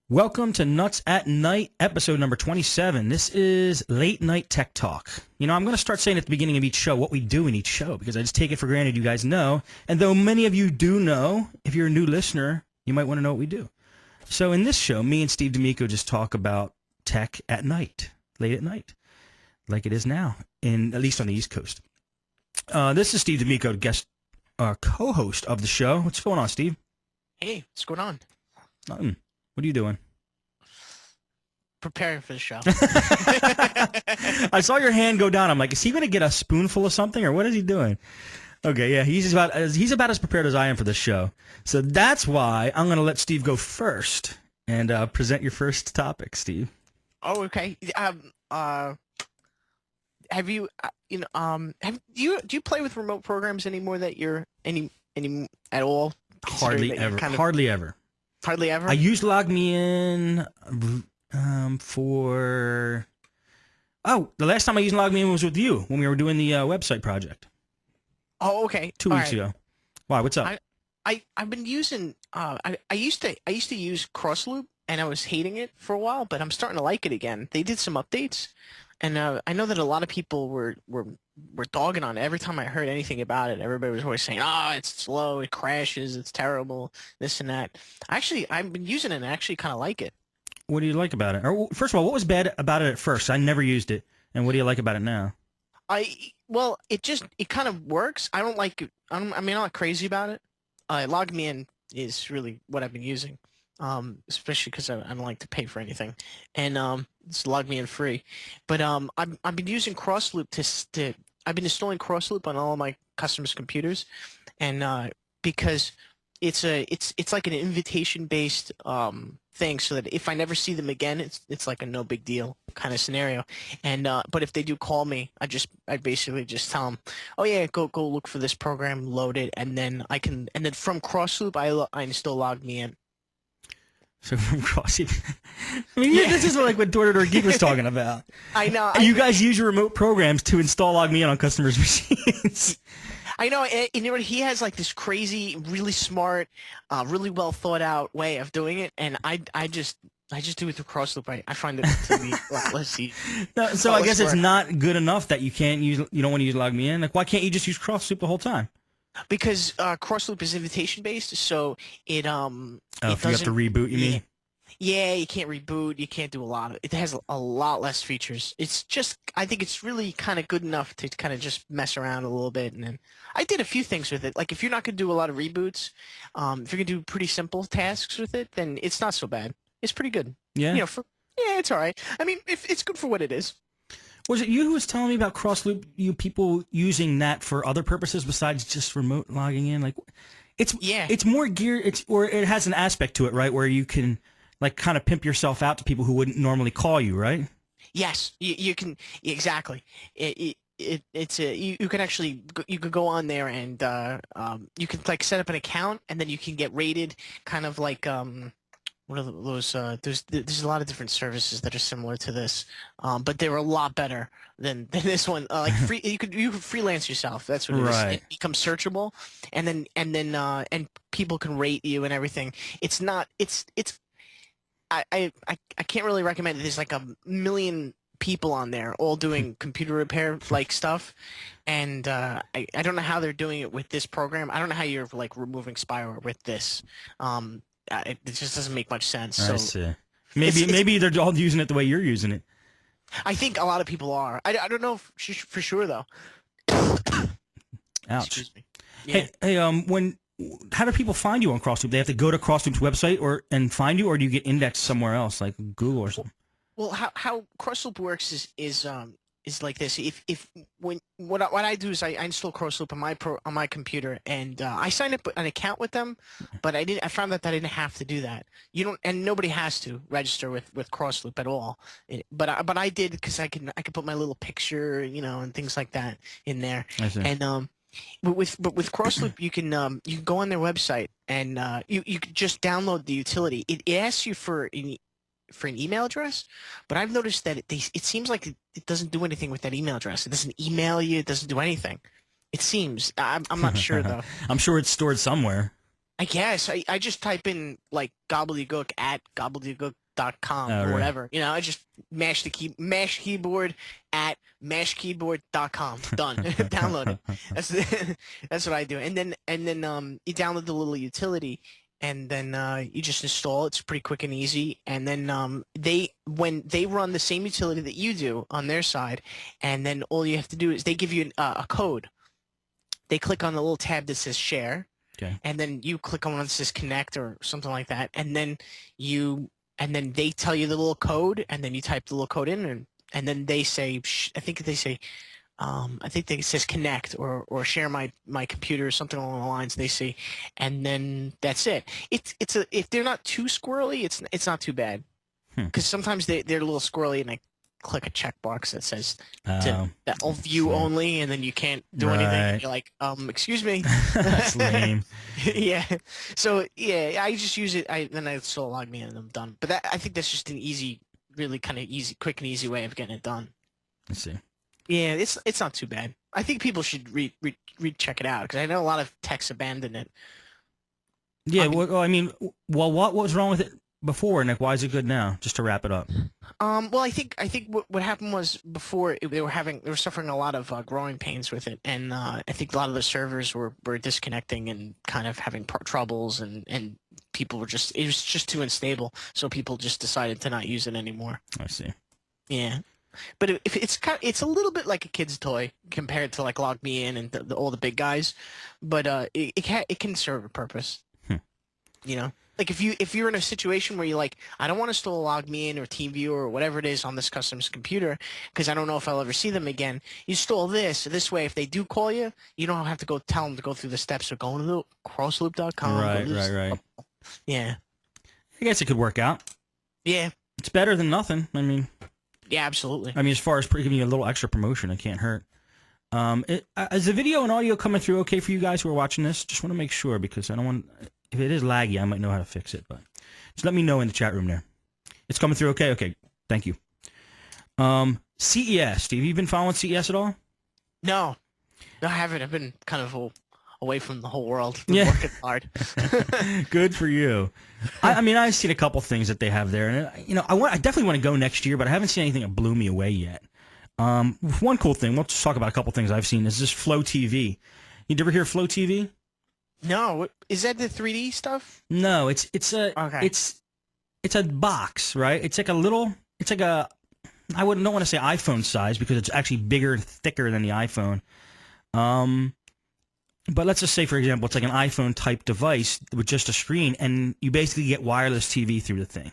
Welcome to Nuts at Night, episode number 27. This is late night tech talk. You know, I'm going to start saying at the beginning of each show what we do in each show because I just take it for granted you guys know. And though many of you do know, if you're a new listener, you might want to know what we do. So in this show, me and Steve D'Amico just talk about tech at night, late at night, like it is now, at least on the East Coast. This is Steve D'Amico, guest co-host of the show. What's going on, Steve? Hey, what's going on? Nothing. What are you doing? Preparing for the show. I saw your hand go down. I'm like, is he going to get a spoonful of something, or what is he doing? Okay, yeah, he's about as prepared as I am for this show. So that's why I'm going to let Steve go first and present your first topic, Steve. Oh, okay. Have you, do you play with remote programs anymore that you're any at all? Hardly ever. Hardly ever. Hardly ever. I used LogMeIn for. Oh, the last time I used LogMeIn was with you when we were doing the website project. Oh, okay. 2 weeks ago. Why? What's up? I've been using. I used to use Crossloop and I was hating it for a while, but I'm starting to like it again. They did some updates, and I know that a lot of people were dogging on it. Every time I heard anything about it, everybody was always saying, it's slow, it crashes, it's terrible, this and that. Actually, I've been using it and I actually kind of like it. What do you like about it? Or first of all, what was bad about it at first? I never used it. And what do you like about it now? Well, it kind of works. I don't like it. I'm not crazy about it. LogMeIn is really what I've been using, especially because I don't like to pay for anything. And it's LogMeIn free. But I've been using Crossloop I've been installing Crossloop on all of my customers' computers, and because it's like an invitation based thing, so that if I never see them again, it's like a no big deal kind of scenario. And but if they do call me, I basically just tell them, oh yeah, go look for this program, load it, and then from Crossloop I install LogMeIn. So from Crossloop, I mean, yeah. This is like what Door to Door Geek was talking about. I know. You guys use your remote programs to install LogMeIn on customers' machines. I know, and you know what? He has like this crazy, really smart, really well thought out way of doing it, and I just do it through Crossloop. I find it to be less easy. No, so I guess it's not good enough that you don't want to use LogMeIn. Like, why can't you just use Crossloop the whole time? Because Crossloop is invitation based, so it if you have to reboot, you mean? Yeah, you can't reboot. You can't do a lot of it. It has a lot less features. It's just, I think it's really kind of good enough to kind of just mess around a little bit. And then I did a few things with it. Like if you're not going to do a lot of reboots, if you're going to do pretty simple tasks with it, then it's not so bad. It's pretty good. Yeah. You know, it's all right. I mean, if it's good for what it is. Was it you who was telling me about Crossloop? You people using that for other purposes besides just remote logging in? Like, it's more geared. Or it has an aspect to it, right, where you can like kind of pimp yourself out to people who wouldn't normally call you, right? Yes, you can exactly. You can actually you could go on there and you can like set up an account and then you can get rated kind of like what are those? There's a lot of different services that are similar to this, but they're a lot better than this one. Like free, you could freelance yourself. That's what it is. It becomes searchable, and then people can rate you and everything. It's not. I can't really recommend it. There's like a million people on there all doing computer repair like stuff, and I don't know how they're doing it with this program. I don't know how you're like removing spyware with this. It just doesn't make much sense. I see. Maybe they're all using it the way you're using it. I think a lot of people are. I don't know for sure though. Ouch. Excuse me. Yeah. Hey, how do people find you on Crossloop? They have to go to Crossloop's website and find you, or do you get indexed somewhere else, like Google or something? Well, how Crossloop works is like this. What I do is I install Crossloop on my computer, and I sign up an account with them, but I found that I didn't have to do that. You don't, and nobody has to register with Crossloop at all. But I did because I can put my little picture, and things like that in there. I see. And but with Crossloop, you can go on their website and you can just download the utility. It asks you for an email address, but I've noticed that it seems like it doesn't do anything with that email address. It doesn't email you. It doesn't do anything. It seems. I'm not sure though. I'm sure it's stored somewhere. I guess I just type in like gobbledygook at gobbledygook.com Oh, or right. whatever. You know, I just mash keyboard at mashkeyboard.com. Done. Download it. That's that's what I do. And then you download the little utility, and then you just install it. It's pretty quick and easy. And then when they run the same utility that you do on their side, and then all you have to do is they give you a code. They click on the little tab that says share. Okay. And then you click on one that says connect or something like that, and then they tell you the little code, and then you type the little code in, and then they say, I think they say, it says connect or share my computer or something along the lines. They say, and then that's it. If they're not too squirrely, it's not too bad, because sometimes they're a little squirrely, and I click a checkbox that says that view only, and then you can't do anything. And you're like, excuse me. That's lame. Yeah. So yeah, I just use it. Then I still log me in and I'm done. But I think that's just an easy, really kind of easy, quick and easy way of getting it done. Let's see. Yeah, it's not too bad. I think people should check it out, because I know a lot of techs abandon it. Yeah. What was wrong with it before, Nick? Why is it good now? Just to wrap it up. Well, I think what happened was before they were suffering a lot of growing pains with it, and I think a lot of the servers were disconnecting and kind of having troubles, and people were it was just too unstable, so people just decided to not use it anymore. I see. Yeah, but if it's a little bit like a kid's toy compared to like Log Me In and all the big guys, but it can serve a purpose. You know. Like if you're in a situation where you're like, I don't want to still log me in or TeamViewer or whatever it is on this customer's computer, because I don't know if I'll ever see them again. You install this way. If they do call you, you don't have to go tell them to go through the steps of going to crossloop.com. Right. Yeah. I guess it could work out. Yeah. It's better than nothing. I mean. Yeah, absolutely. I mean, as far as giving you a little extra promotion, it can't hurt. Is the video and audio coming through okay for you guys who are watching this? Just want to make sure, because I don't want. If it is laggy, I might know how to fix it, but just let me know in the chat room there. It's coming through okay? Okay, thank you. CES, Steve, you been following CES at all? No, I haven't. I've been kind of away from the whole world. Yeah. Working hard. Good for you. I mean, I've seen a couple things that they have there, and I definitely want to go next year, but I haven't seen anything that blew me away yet. One cool thing, we'll just talk about a couple things I've seen, is this Flow TV. You ever hear of Flow TV? No, is that the 3D stuff? No, it's a box, right? It's like a I don't want to say iPhone size, because it's actually bigger and thicker than the iPhone. But let's just say, for example, it's like an iPhone type device with just a screen, and you basically get wireless TV through the thing.